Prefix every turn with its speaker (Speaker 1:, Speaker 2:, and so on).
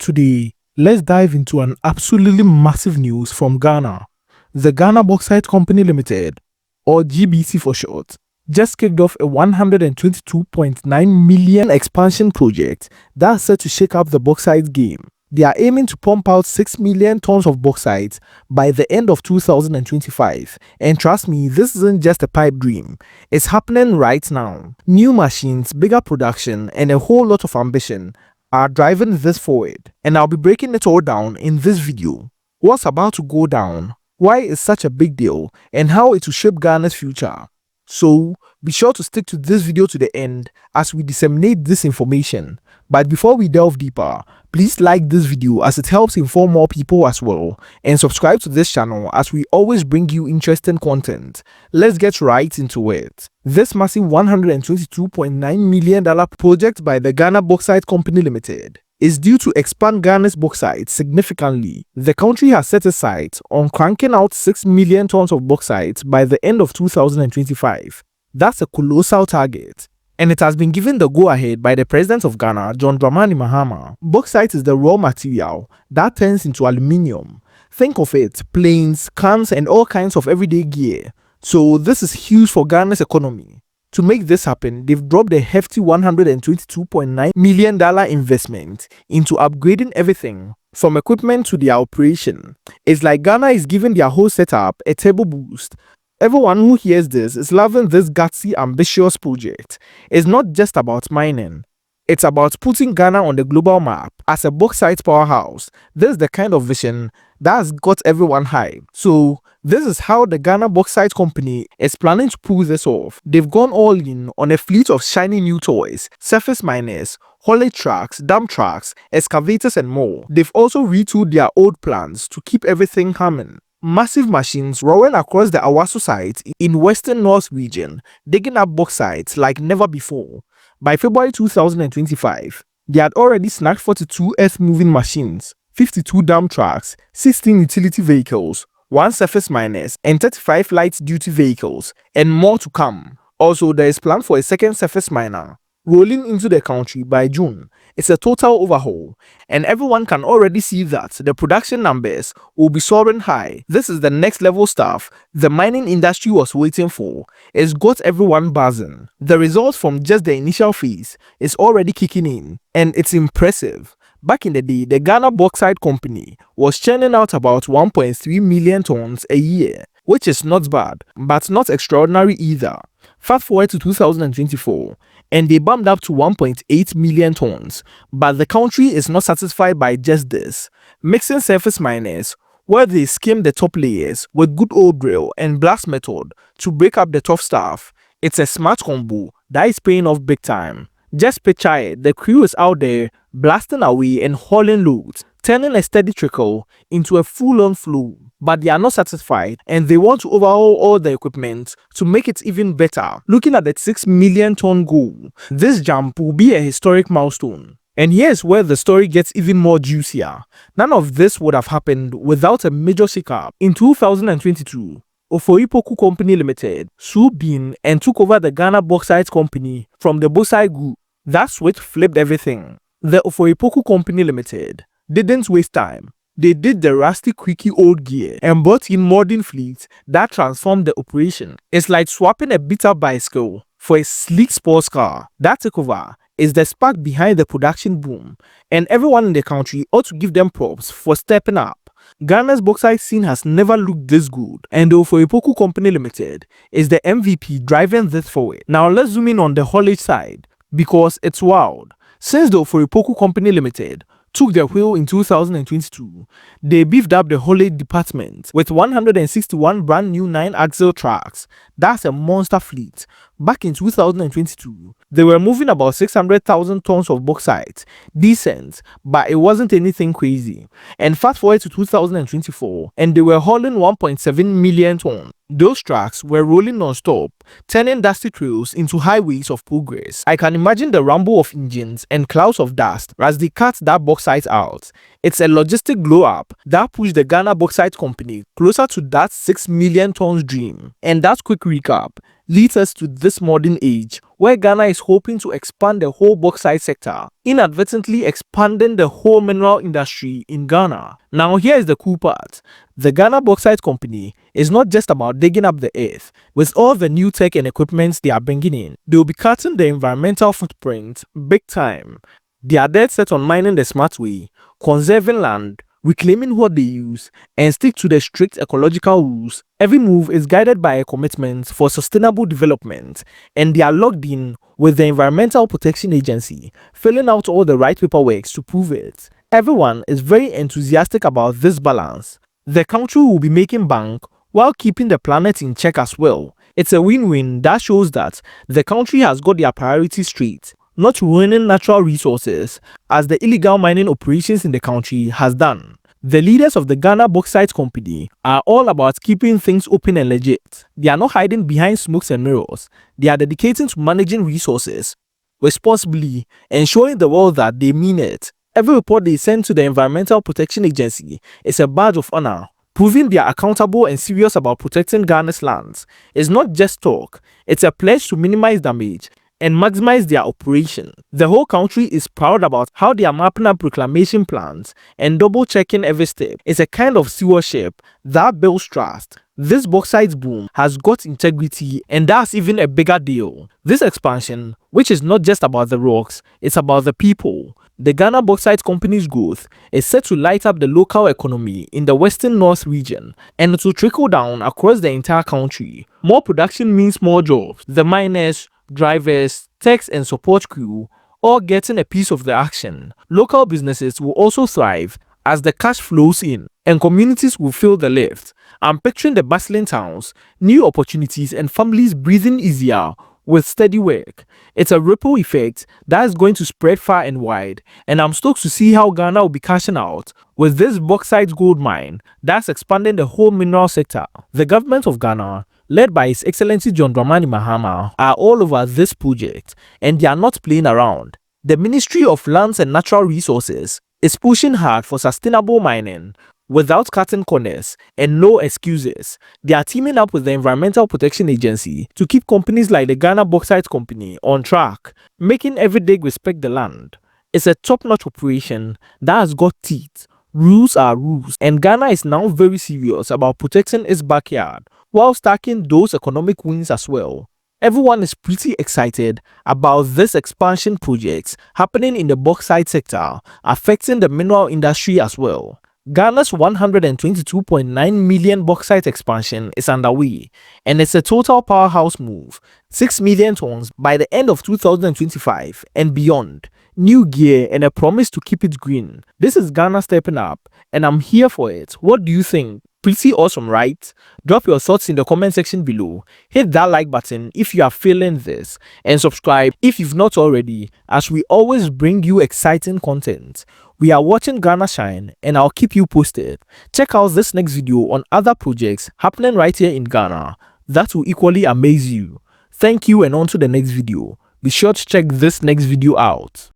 Speaker 1: Today, let's dive into an absolutely massive news from Ghana. The Ghana Bauxite Company Limited, or GBC for short, just kicked off a 122.9 million expansion project that's set to shake up the bauxite game. They are aiming to pump out 6 million tons of bauxite by the end of 2025. And trust me, this isn't just a pipe dream. It's happening right now. New machines, bigger production, and a whole lot of ambition are driving this forward. And I'll be breaking it all down in this video. What's about to go down, why it's such a big deal, and how it will shape Ghana's future. So, be sure to stick to this video to the end as we disseminate this information. But before we delve deeper, please like this video as it helps inform more people as well, and subscribe to this channel as we always bring you interesting content. Let's get right into it. This massive $122.9 million project by the Ghana Bauxite Company Limited is due to expand Ghana's bauxite significantly. The country has set a sight on cranking out 6 million tons of bauxite by the end of 2025. That's a colossal target, and it has been given the go-ahead by the President of Ghana, John Dramani Mahama. Bauxite is the raw material that turns into aluminium. Think of it, planes, cans, and all kinds of everyday gear. So this is huge for Ghana's economy. To make this happen, they've dropped a hefty $122.9 million investment into upgrading everything from equipment to their operation. It's like Ghana is giving their whole setup a turbo boost. Everyone who hears this is loving this gutsy, ambitious project. It's not just about mining. It's about putting Ghana on the global map as a bauxite powerhouse. This is the kind of vision that's got everyone hyped. So, this is how the Ghana Bauxite Company is planning to pull this off. They've gone all in on a fleet of shiny new toys, surface miners, haulage trucks, dump trucks, excavators, and more. They've also retooled their old plans to keep everything humming. Massive machines rolling across the Awaso site in Western North region, digging up bauxite like never before. By February 2025, they had already snagged 42 earth-moving machines, 52 dump trucks, 16 utility vehicles, 1 surface miners, and 35 light-duty vehicles, and more to come. Also, there is plan for a second surface miner rolling into the country by June. It's a total overhaul, and everyone can already see that the production numbers will be soaring high. This is the next level stuff the mining industry was waiting for. It's got everyone buzzing. The results from just the initial phase is already kicking in, and it's impressive. Back in the day, the Ghana Bauxite Company was churning out about 1.3 million tons a year, which is not bad, but not extraordinary either. Fast forward to 2024, and they bumped up to 1.8 million tons, but the country is not satisfied by just this. Mixing surface miners, where they skim the top layers with good old drill and blast method to break up the tough stuff, it's a smart combo that is paying off big time. Just picture it, the crew is out there blasting away and hauling loads, turning a steady trickle into a full-on flow. But they are not satisfied, and they want to overhaul all the equipment to make it even better. Looking at the 6 million ton goal, this jump will be a historic milestone. And here's where the story gets even more juicier. None of this would have happened without a major shakeup. In 2022, ofGhana Company Limited swooped in and took over the Ghana Bauxite Company from the Bauxite Group. That switch flipped everything. The ofGhana Company Limited didn't waste time. They did the rusty, creaky old gear and brought in modern fleets that transformed the operation. It's like swapping a beat-up bicycle for a sleek sports car. That takeover is the spark behind the production boom, and everyone in the country ought to give them props for stepping up. Ghana's bauxite scene has never looked this good, and the ofGhana Company Limited is the MVP driving this forward. Now let's zoom in on the haulage side, because it's wild. Since the ofGhana Company Limited took the wheel in 2022, they beefed up the haulage department with 161 brand new 9-axle trucks. That's a monster fleet. Back in 2022, they were moving about 600,000 tons of bauxite. Decent, but it wasn't anything crazy. And fast forward to 2024, and they were hauling 1.7 million tons. Those trucks were rolling non-stop, turning dusty trails into highways of progress. I can imagine the rumble of engines and clouds of dust as they cut that bauxite out. It's a logistic glow-up that pushed the Ghana Bauxite Company closer to that 6 million tons dream. And that quick recap, leads us to this modern age where Ghana is hoping to expand the whole bauxite sector, inadvertently expanding the whole mineral industry in Ghana. Now here is the cool part. The Ghana Bauxite Company is not just about digging up the earth. With all the new tech and equipment they are bringing in, they will be cutting the environmental footprint big time. They are dead set on mining the smart way, conserving land, reclaiming what they use, and stick to the strict ecological rules. Every move is guided by a commitment for sustainable development, and they are logged in with the Environmental Protection Agency, filling out all the right paperwork to prove it. Everyone is very enthusiastic about this balance. The country will be making bank while keeping the planet in check as well. It's a win-win that shows that the country has got their priorities straight, not ruining natural resources as the illegal mining operations in the country has done. The leaders of the Ghana Bauxite Company are all about keeping things open and legit. They are not hiding behind smokes and mirrors. They are dedicating to managing resources responsibly and showing the world that they mean it. Every report they send to the Environmental Protection Agency is a badge of honor, proving they are accountable and serious about protecting Ghana's lands. It's not just talk, it's a pledge to minimize damage and maximize their operation. The whole country is proud about how they are mapping up reclamation plans and double-checking every step. It's a kind of stewardship that builds trust. This bauxite boom has got integrity, and that's even a bigger deal. This expansion, which is not just about the rocks, it's about the people. The Ghana Bauxite Company's growth is set to light up the local economy in the Western North region, and it will trickle down across the entire country. More production means more jobs. The miners, drivers, techs and support crew all getting a piece of the action. Local businesses will also thrive as the cash flows in and communities will feel the lift. I'm picturing the bustling towns, new opportunities and families breathing easier with steady work. It's a ripple effect that is going to spread far and wide, and I'm stoked to see how Ghana will be cashing out with this bauxite gold mine that's expanding the whole mineral sector. The government of Ghana, led by His Excellency John Dramani Mahama, are all over this project, and they are not playing around. The Ministry of Lands and Natural Resources is pushing hard for sustainable mining without cutting corners and no excuses. They are teaming up with the Environmental Protection Agency to keep companies like the Ghana Bauxite Company on track, making every dig respect the land. It's a top-notch operation that has got teeth. Rules are rules, and Ghana is now very serious about protecting its backyard while stacking those economic wins as well. Everyone is pretty excited about this expansion project happening in the bauxite sector, affecting the mineral industry as well. Ghana's 122.9 million bauxite expansion is underway, and it's a total powerhouse move. 6 million tons by the end of 2025 and beyond. New gear and a promise to keep it green. This is Ghana stepping up, and I'm here for it. What do you think? Pretty awesome, right? Drop your thoughts in the comment section below. Hit that like button if you are feeling this, and subscribe if you've not already, as we always bring you exciting content. We are watching Ghana shine, and I'll keep you posted. Check out this next video on other projects happening right here in Ghana that will equally amaze you. Thank you, and on to the next video. Be sure to check this next video out.